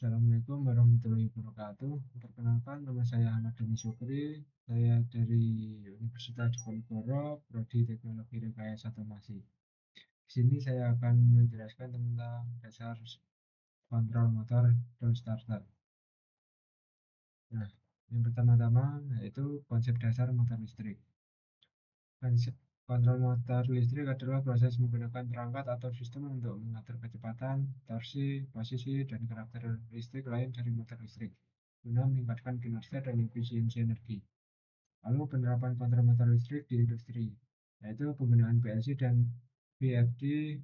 Assalamualaikum warahmatullahi wabarakatuh. Perkenalkan, nama saya Ahmad Dhani Syukri. Saya dari Universitas Diponegoro, Prodi Teknologi Rekayasa Otomasi. Di sini saya akan menjelaskan tentang dasar kontrol motor dan starter. Nah, yang pertama-tama yaitu konsep dasar motor listrik. Konsep kontrol motor listrik adalah proses menggunakan perangkat atau sistem untuk mengatur kecepatan, torsi, posisi, dan karakteristik lain dari motor listrik guna meningkatkan kinerja dan efisiensi energi. Lalu penerapan kontrol motor listrik di industri, yaitu penggunaan PLC dan VFD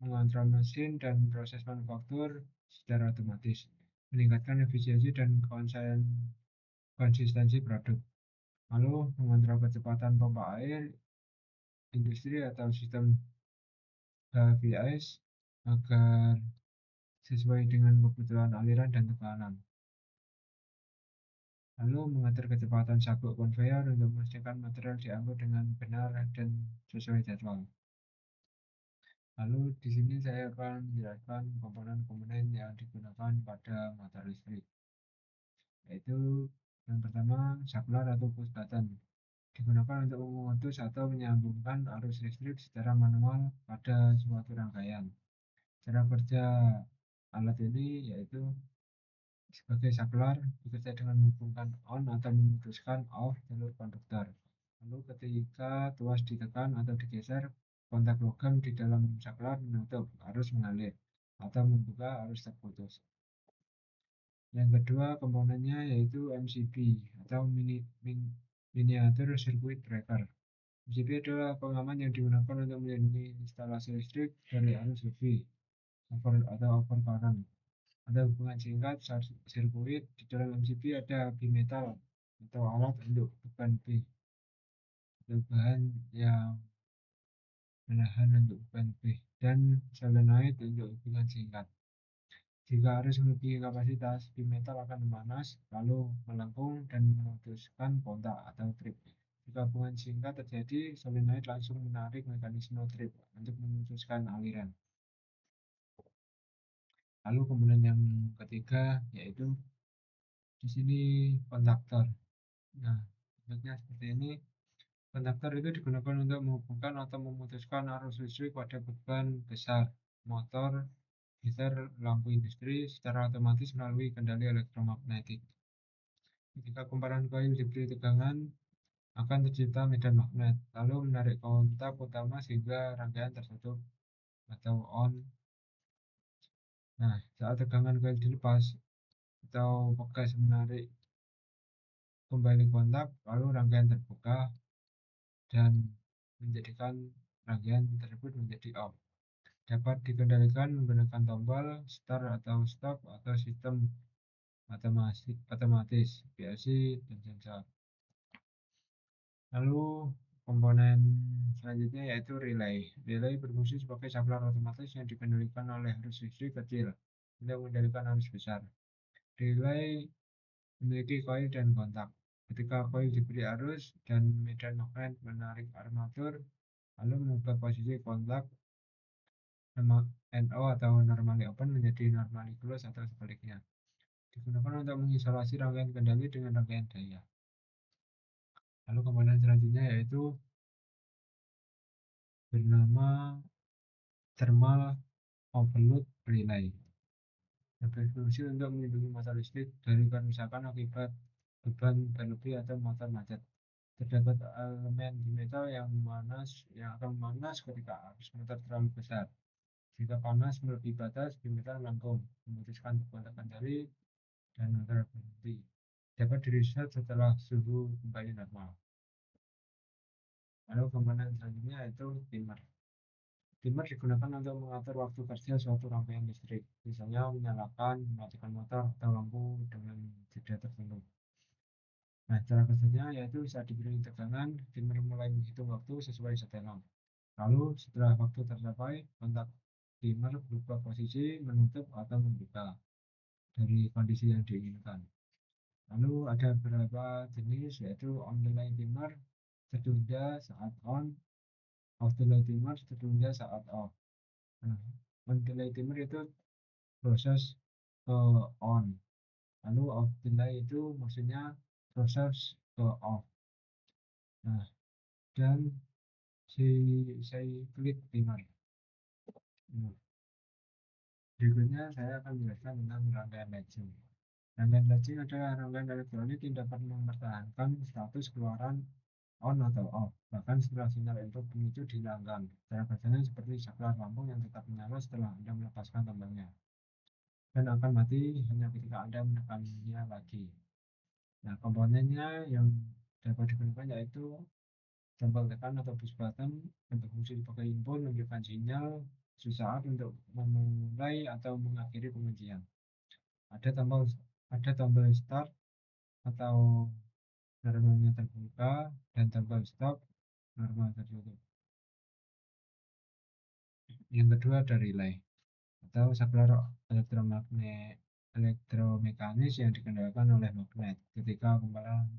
mengontrol mesin dan proses manufaktur secara otomatis, meningkatkan efisiensi dan konsistensi produk. Lalu mengontrol kecepatan pompa air industri atau sistem HVAC agar sesuai dengan kebutuhan aliran dan tekanan. Lalu mengatur kecepatan sabuk konveyor untuk memastikan material diangkut dengan benar dan sesuai jadwal. Lalu di sini saya akan menjelaskan komponen-komponen yang digunakan pada motor listrik, yaitu yang pertama saklar atau push button, digunakan untuk memutus atau menyambungkan arus listrik secara manual pada suatu rangkaian. Cara kerja alat ini yaitu sebagai saklar bekerja dengan menghubungkan on atau memutuskan off jalur konduktor. Lalu ketika tuas ditekan atau digeser, kontak logam di dalam saklar menutup arus mengalir atau membuka arus terputus. Yang kedua komponennya yaitu MCB atau miniatur circuit breaker. MCB adalah pengaman yang digunakan untuk melindungi instalasi listrik dari arus lebih atau overcurrent. Ada hubungan singkat sirkuit di dalam MCB ada bimetal atau alat untuk beban B atau bahan yang menahan untuk beban B dan solenoid untuk hubungan singkat. Jika arus melebihi kapasitas, bimetal akan memanas, lalu melengkung dan memutuskan kontak atau trip. Jika hubungan singkat terjadi, solenoid langsung menarik mekanisme trip untuk memutuskan aliran. Lalu komponen yang ketiga yaitu di sini kontaktor. Nah, bentuknya seperti ini. Kontaktor itu digunakan untuk menghubungkan atau memutuskan arus listrik pada beban besar motor, gitar, lampu industri secara otomatis melalui kendali elektromagnetik. Ketika kumparan koil diberi tegangan, akan tercipta medan magnet, lalu menarik kontak utama sehingga rangkaian tertutup atau on. Nah, saat tegangan koil dilepas atau pegas menarik kembali kontak, lalu rangkaian terbuka dan menjadikan rangkaian tersebut menjadi off. Dapat dikendalikan menggunakan tombol start atau stop atau sistem otomatis PLC dan sensor. Lalu komponen selanjutnya yaitu relay. Relay berfungsi sebagai saklar otomatis yang dikendalikan oleh arus listrik kecil untuk mengendalikan arus besar. Relay memiliki koil dan kontak. Ketika koil diberi arus dan medan magnet menarik armatur, lalu mengubah posisi kontak NO atau normally open menjadi normally close atau sebaliknya. Digunakan untuk mengisolasi rangkaian kendali dengan rangkaian daya. Lalu komponen selanjutnya yaitu bernama thermal overload relay. Berfungsi untuk melindungi motor listrik dari kerusakan akibat beban berlebih atau motor macet. Terdapat elemen di metal yang akan memanas ketika arus motor terlalu besar. Jika panas melebihi batas, bimetal melengkung, memutuskan kontak kendali dan motor berhenti. Dapat di-reset setelah suhu kembali normal. Lalu komponen selanjutnya yaitu dimmer. Dimmer digunakan untuk mengatur waktu kerja suatu rangkaian listrik, misalnya menyalakan, mematikan motor, atau lampu dengan jeda tertentu. Nah, cara kerjanya yaitu saat diberi tegangan, dimmer mulai menghitung waktu sesuai setelan. Lalu setelah waktu tercapai, kontak dimmer berubah posisi, menutup atau membuka dari kondisi yang diinginkan. Lalu ada beberapa jenis yaitu on delay dimmer, tertunda saat on, off delay dimmer, tertunda saat off. Nah, on delay dimmer itu proses ke on. Lalu off delay itu maksudnya proses ke off. Nah, dan si saya klik timer. Nah, berikutnya saya akan menjelaskan tentang rangkaian latching. Rangkaian latching adalah rangkaian elektronik yang dapat mempertahankan status keluaran on atau off, bahkan setelah sinyal input pemicu dihilangkan. Cara kerjanya seperti saklar lampu yang tetap menyala setelah Anda melepaskan tombolnya, dan akan mati hanya ketika Anda menekannya lagi. Nah, komponennya yang dapat digunakan yaitu tombol tekan atau push button untuk fungsi sebagai input menunjukkan sinyal sesaat untuk memulai atau mengakhiri pengujian. Ada tombol ada tombol start atau normalnya terbuka dan tombol stop normal tertutup. Yang kedua ada relay atau saklar elektromekanis yang dikendalikan oleh magnet. Ketika kumparan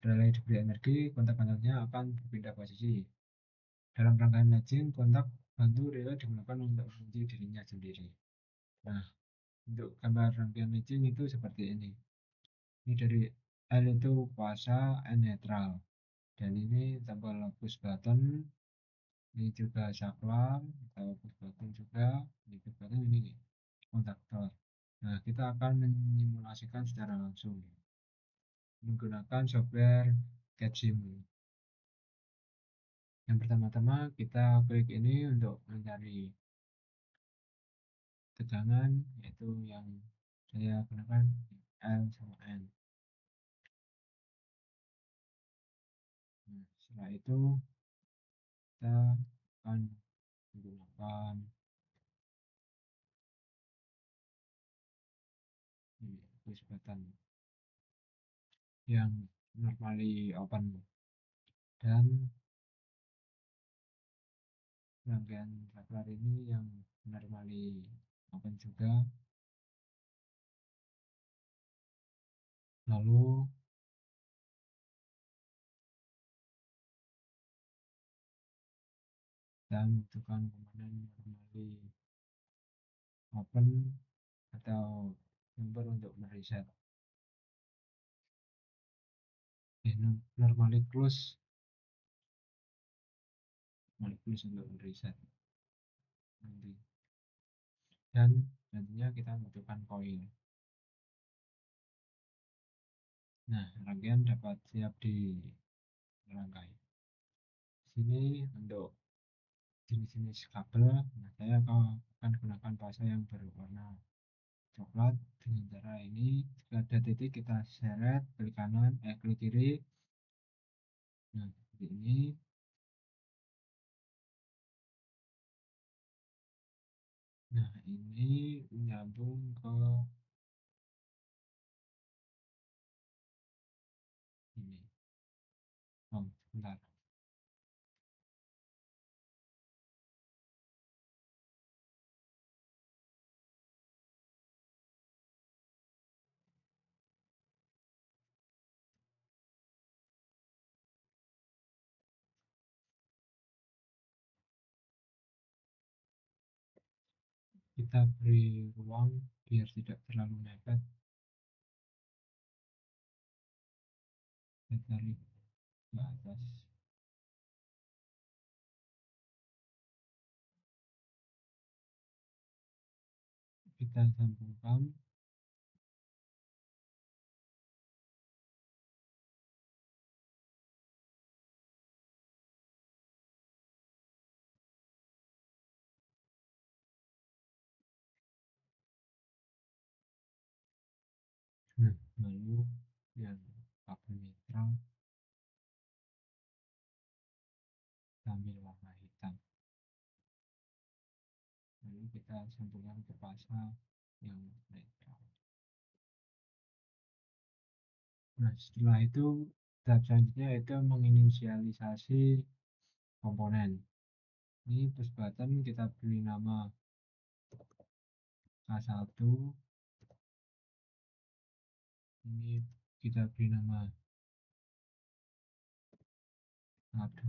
relay diberi energi, kontak antarnya akan berpindah posisi. Dalam rangkaian latching, kontak bantu relay digunakan untuk mengunci dirinya sendiri. Nah, untuk gambar rangkaian latching itu seperti ini. Ini dari L itu puasa, N netral. Dan ini tombol push button, ini juga saklar atau push button juga, ini push button, ini kontaktor. Nah, kita akan menyimulasikan secara langsung menggunakan software CADSIM. Yang pertama-tama kita klik ini untuk mencari tegangan, yaitu yang saya gunakan L sama N. Nah, setelah itu kita akan menggunakan ini push button yang normally open, dan rangkaian saklar ini yang normally open juga. Lalu kita membutuhkan komponen normally open atau number untuk mereset. Normally close untuk mereset nanti. Dan nantinya kita membutuhkan koil. Nah, rangkaian dapat siap dirangkai. Sini untuk jenis-jenis kabel, nah saya akan gunakan pasa yang berwarna coklat dengan cara ini. Jika ada titik kita seret klik kanan, klik kiri. Nah, seperti ini. Nah, ini menyambung ke ini. Oh, sebentar. Kita beri ruang biar tidak terlalu mepet. Kita tarik ke atas. Kita sambungkan. Nah, lalu yang kabel netral ambil warna hitam. Lalu kita sambungkan ke pasa yang netral. Nah, setelah itu tahap selanjutnya itu menginisialisasi komponen. Ini push button kita beri nama K1. Ini kita beri nama A2.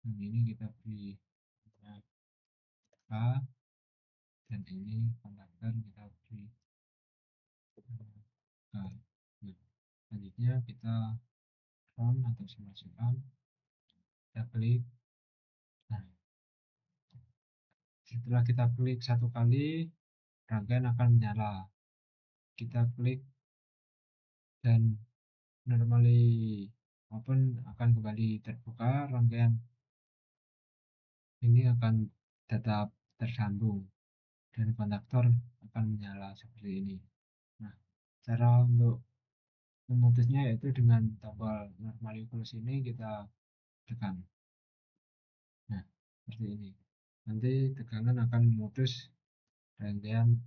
Dan ini kita beri nama K. dan ini kontaktor kita beri K. Nah, selanjutnya kita run atau simulasikan, kita klik. Nah, setelah kita klik satu kali, rangkaian akan menyala. Kita klik dan normally open akan kembali terbuka, rangkaian ini akan tetap tersambung dan kontaktor akan menyala seperti ini. Nah, cara untuk memutusnya yaitu dengan tombol normally close ini kita tekan. Nah, seperti ini. Nanti tegangan akan memutus rangkaian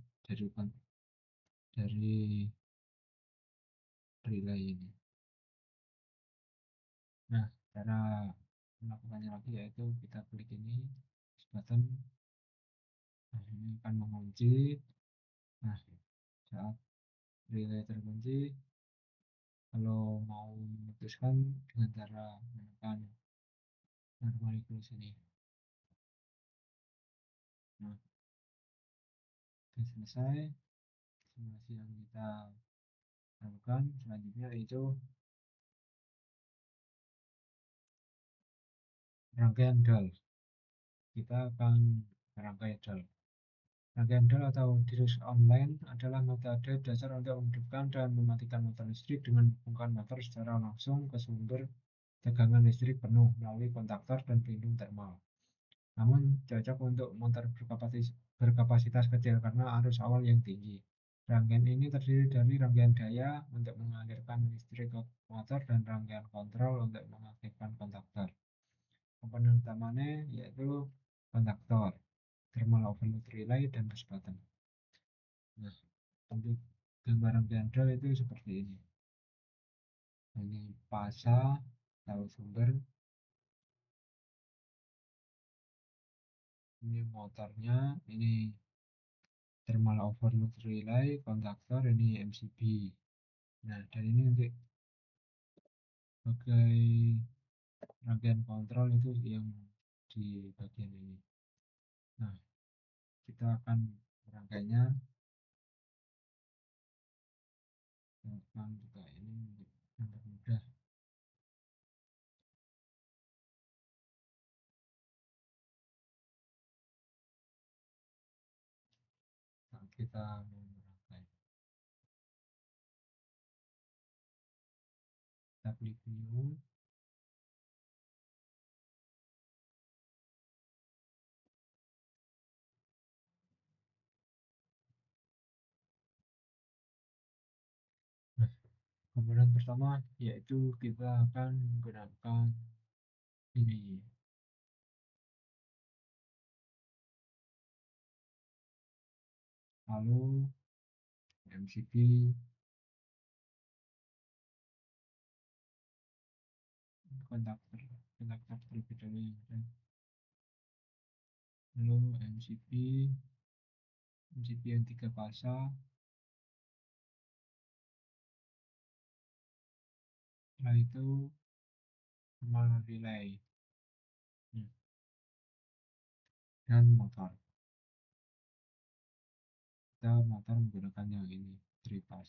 dari relay ini. Nah, cara melakukannya lagi yaitu kita klik ini button. Nah, ini akan mengunci. Nah, saat relay terkunci, kalau mau memutuskan dengan cara menekan normally close ini. Nah, sudah selesai simulasi yang kita lakukan. Selanjutnya itu rangkaian DAL. Kita akan merangkai DAL. Rangkaian DAL atau disk online adalah metode dasar untuk menghidupkan dan mematikan motor listrik dengan menghubungkan motor secara langsung ke sumber tegangan listrik penuh melalui kontaktor dan pelindung termal. Namun cocok untuk motor berkapasitas kecil karena arus awal yang tinggi. Rangkaian ini terdiri dari rangkaian daya untuk mengalirkan listrik ke motor dan rangkaian kontrol untuk mengaktifkan kontaktor. Komponen utamanya yaitu kontaktor, thermal overload relay, dan push button. Nah, untuk gambar rangkaian DAL itu seperti ini. Ini pasa atau sumber, ini motornya, ini thermal overload relay, kontaktor, ini MCB. Nah, dan ini untuk sebagai rangkaian kontrol itu yang di bagian ini. Nah, kita akan merangkainya. Akan juga ini untuk mudah. Saat kita mau merangkai, kita klik new. Nah, komponen pertama yaitu kita akan menggunakan ini, lalu MCB, kontaktor terlebih dahulu yang ada, lalu MCB yang 3 pasa, setelah itu thermal relay. Dan motor, kita motor menggunakan yang ini 3 pas.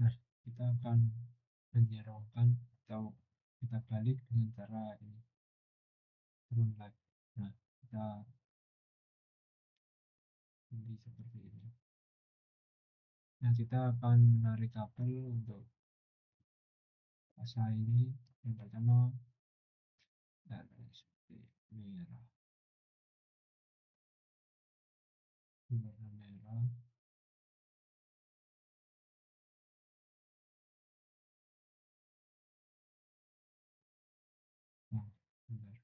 Nah, kita akan menyerongkan atau kita balik dengan cara ini, turun lagi. Nah, kita pilih seperti ini. Nah, kita akan menarik kabel untuk pasa ini. Yang pertama seperti merah, warna merah. Nah, bentar.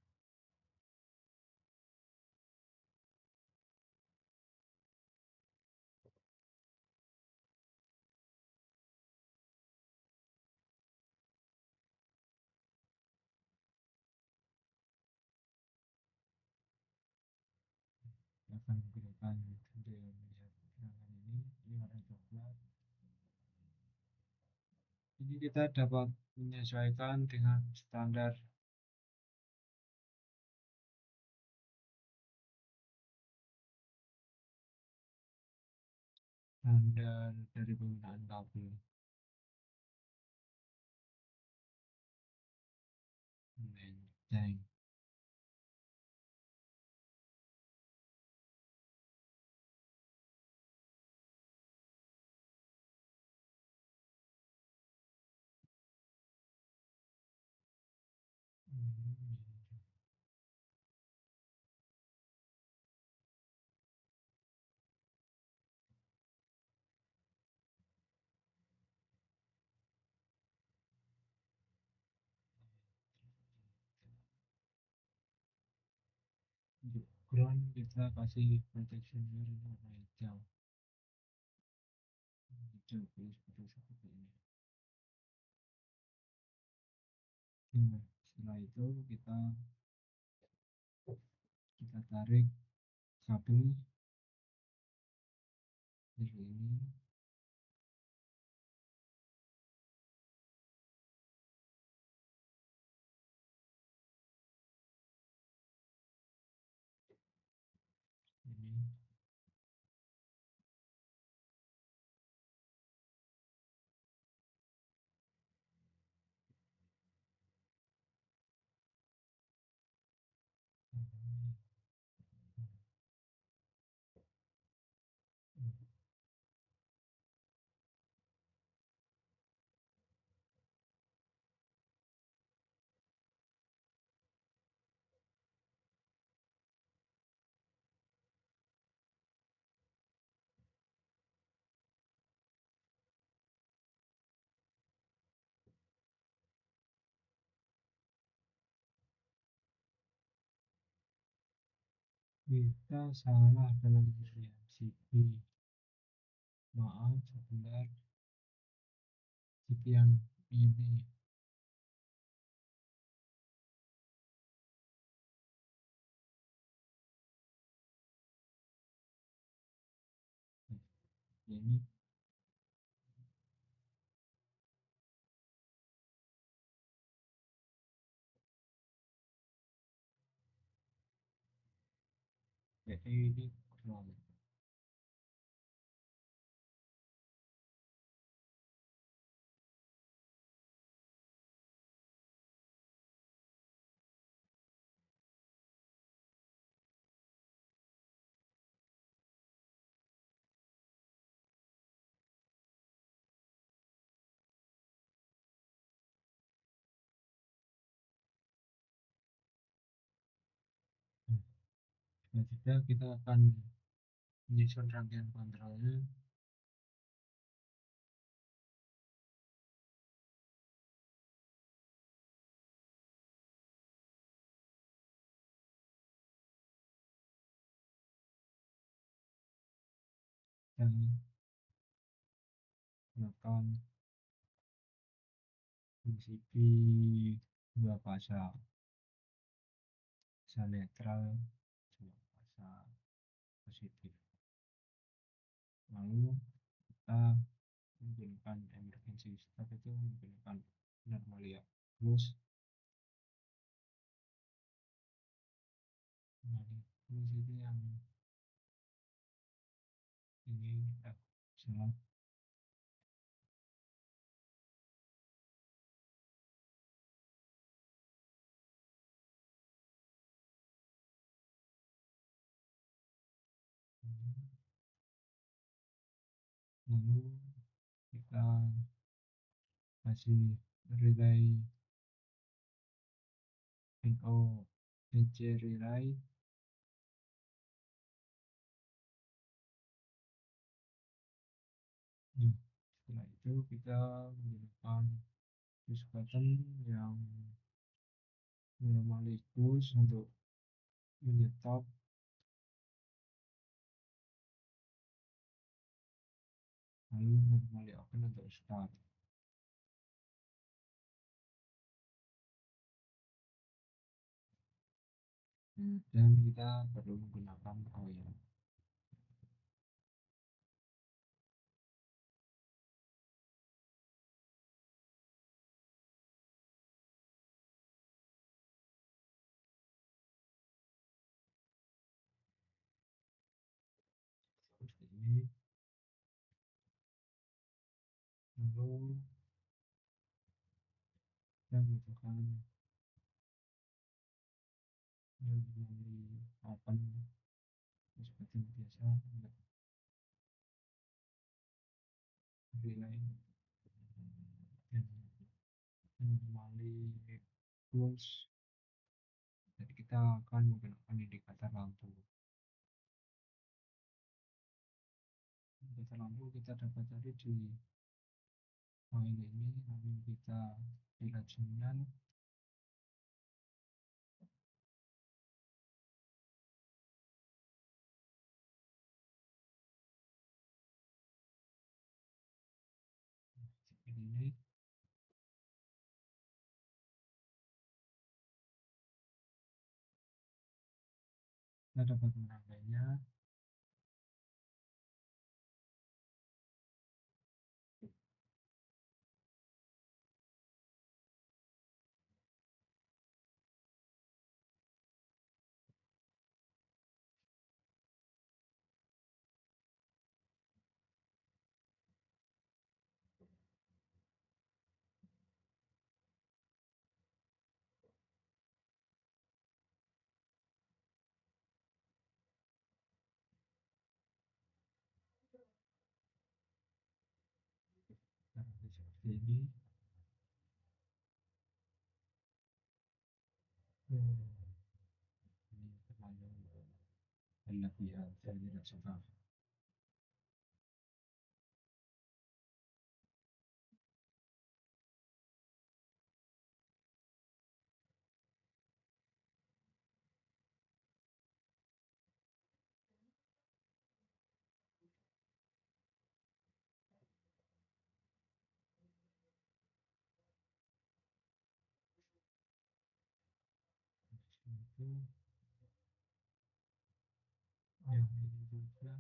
akan menggunakan untuk melihat gerakan ini warna coklat. Ini kita dapat menyesuaikan dengan standar dari penggunaan kabel. Menceng. Untuk ground kita kasih protection layer warna hijau. Hijau seperti ini. Nah, setelah itu kita tarik kabel dari ini. Ini kita salah dalam melihat CP. Maaf, sebentar. CP yang ini. Ini ini ground. Selanjutnya kita akan menyusun rangkaian kontrolnya. Dan gunakan CP 2 pasang, bisa netral, 2 pasang positif. Lalu kita menggunakan emergency stop itu menggunakan normalia plus. Plus itu yang ini salah. Lalu kita kasih relay NC relay. Nah, setelah itu kita menggunakan push button yang normally push untuk menyetop, lalu normally open untuk start. Dan kita perlu menggunakan coil. lalu kita butuhkan yang melalui open seperti biasa untuk relay dan melalui tools. Jadi kita akan menggunakan indikator lampu. Indikator lampu kita dapat cari di file ini, lalu kita pilih jumlah. Seperti ini. Kita dapat menambahnya. Seperti ini. Ini terlalu berlebihan, saya tidak suka. Itu yang ini juga.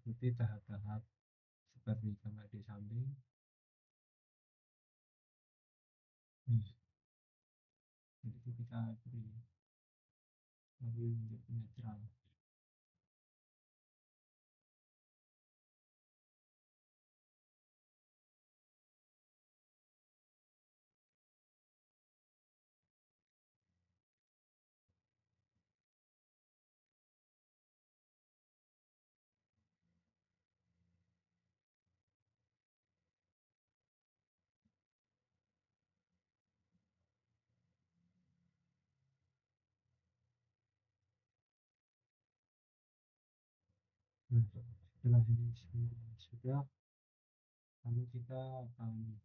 Ikuti tahap-tahap seperti gambar di samping. Jadi itu kita beri lalu untuk netral. Setelah ini semua sudah, lalu kita akan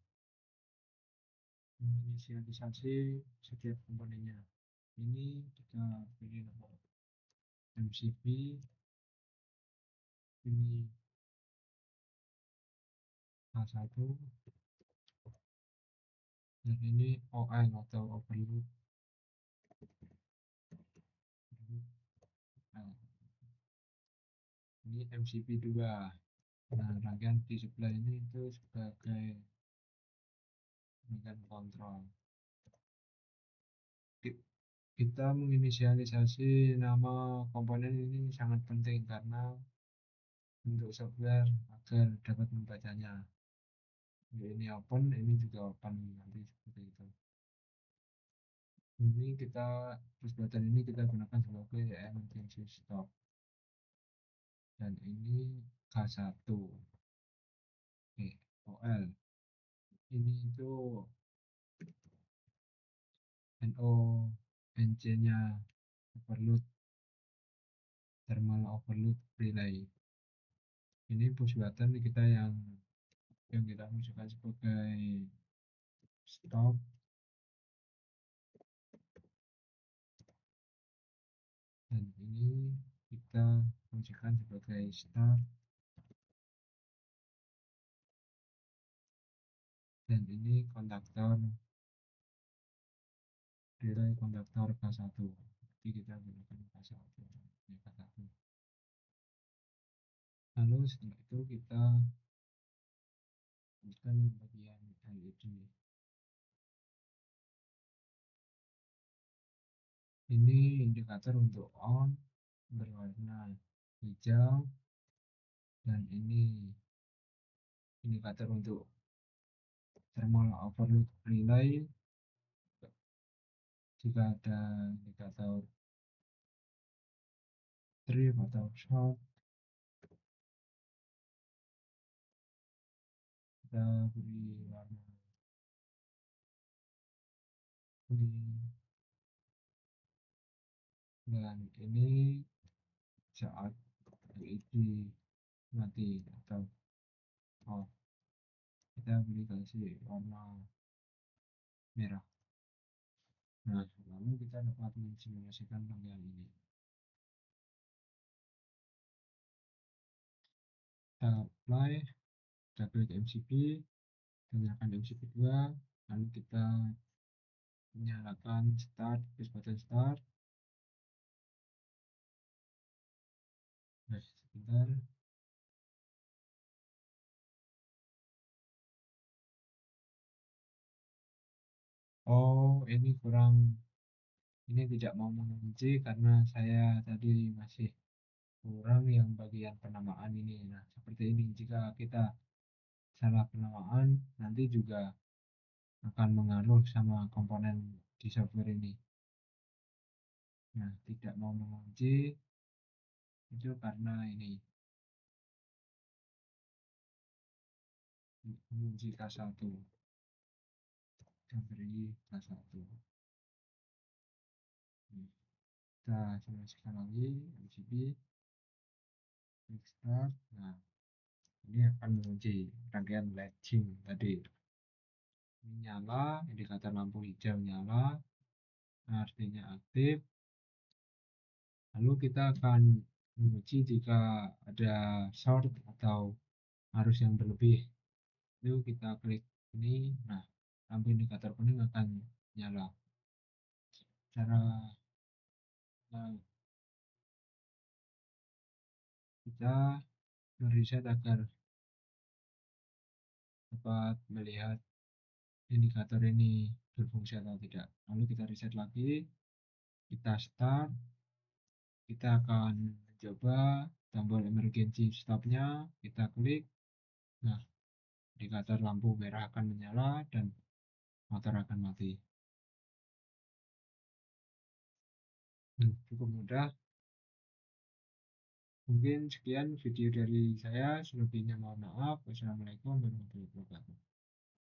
menginisialisasi setiap komponennya. Ini kita beri nama MCB, ini A1, dan ini OL atau overload. Ini MCB 2. Nah, rangkaian di sebelah ini itu sebagai rangkaian kontrol. Kita menginisialisasi nama komponen ini sangat penting karena untuk software agar dapat membacanya. Ini open, ini juga open, nanti seperti itu. Ini kita push button ini kita gunakan sebagai emergency stop, dan ini K1 OL. Ini itu NO NC nya overload, thermal overload relay. Ini push button kita yang kita masukkan sebagai stop. dan ini kita fungsikan sebagai start, dan ini kontaktor relay kontaktor K1, jadi kita gunakan K1 ya, K1. Lalu setelah itu kita lanjutkan bagian LED. Ini indikator untuk on berwarna hijau, dan ini indikator untuk thermal overload relay. Jika ada indikator trip atau short, kita beri warna kuning, dan ini saat LED mati atau off, kita beri kasih warna merah. Nah, lalu kita dapat mensimulasikan rangkaian ini. Kita apply, kita klik MCP, kita nyalakan MCP 2, lalu kita menyalakan start, push button start. Nah, sebentar. Oh, ini tidak mau mengunci karena saya tadi masih kurang yang bagian penamaan ini. Nah, seperti ini. Jika kita salah penamaan, nanti juga akan mengaruh sama komponen di software ini. Nah, tidak mau mengunci itu karena ini mengunci K1. Kita beri K1. Kita simulasikan lagi MCP, klik start. Nah, ini akan mengunci rangkaian latching tadi. Ini nyala, indikator lampu hijau nyala, artinya aktif. Lalu kita akan menguji jika ada short atau arus yang berlebih. Lalu kita klik ini, nah lampu indikator kuning akan nyala. Cara kita mereset agar dapat melihat indikator ini berfungsi atau tidak. Lalu kita reset lagi, kita start, kita akan mencoba tombol emergency stopnya, kita klik. Nah, indikator lampu merah akan menyala dan motor akan mati. Cukup mudah. Mungkin sekian video dari saya. Selebihnya mohon maaf. Wassalamualaikum warahmatullahi wabarakatuh.